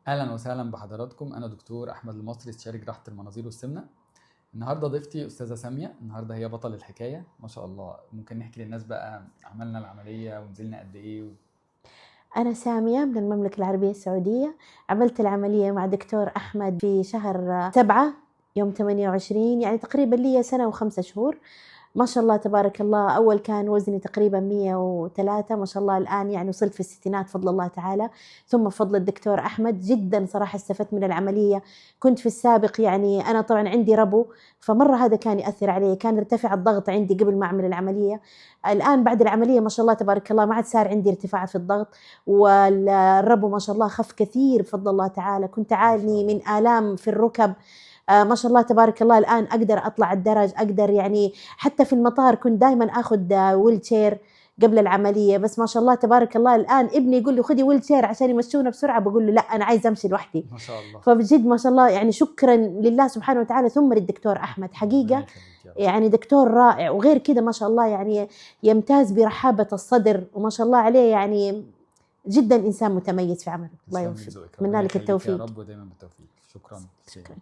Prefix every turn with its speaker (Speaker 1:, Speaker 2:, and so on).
Speaker 1: اهلا وسهلا بحضراتكم. انا دكتور احمد المصري، استشاري جراحه المناظير والسمنه. النهارده ضيفتي استاذه ساميه. النهارده هي بطل الحكايه ما شاء الله. ممكن نحكي للناس بقى عملنا العمليه ونزلنا قد ايه
Speaker 2: أنا سامية من المملكة العربية السعودية. عملت العملية مع دكتور أحمد في شهر 7 يوم 28، يعني تقريبا لي سنة و5 شهور. ما شاء الله تبارك الله. أول كان وزني تقريبا 103، ما شاء الله الآن يعني وصلت في الستينات فضل الله تعالى، ثم بفضل الدكتور أحمد. جدا صراحة استفدت من العملية. كنت في السابق يعني أنا طبعا عندي ربو، فمرة هذا كان يأثر علي، كان ارتفع الضغط عندي قبل ما أعمل العملية. الآن بعد العملية ما شاء الله تبارك الله ما عاد صار عندي ارتفاع في الضغط، والربو ما شاء الله خف كثير بفضل الله تعالى. كنت
Speaker 1: ما شاء
Speaker 2: أعاني
Speaker 1: الله.
Speaker 2: من آلام في الركب. ما شاء الله تبارك الله الآن أقدر أطلع الدرج، أقدر يعني حتى في المطار كنت دائما أخذ ويل شير قبل العملية، بس ما شاء الله تبارك الله الآن ابني يقول لي خذي ويل شير عشان يمشونا بسرعة، بقول له لا أنا عايز أمشي لوحدي.
Speaker 1: ما شاء الله.
Speaker 2: فبجد ما شاء الله يعني شكرا لله سبحانه وتعالى، ثم للدكتور أحمد
Speaker 1: ربنا
Speaker 2: حقيقة.
Speaker 1: يخليك يا رب.
Speaker 2: يعني دكتور رائع، وغير كده ما شاء الله يعني يمتاز برحابة الصدر، وما شاء الله عليه يعني جدا إنسان متميز في عمله. الله
Speaker 1: تسلم لي
Speaker 2: يوفقك،
Speaker 1: ذوقك،
Speaker 2: أتمنى
Speaker 1: ربنا
Speaker 2: لك
Speaker 1: يخليك يا
Speaker 2: التوفيق.
Speaker 1: رب ودايما بالتوفيق. شكرا.
Speaker 2: شكرا.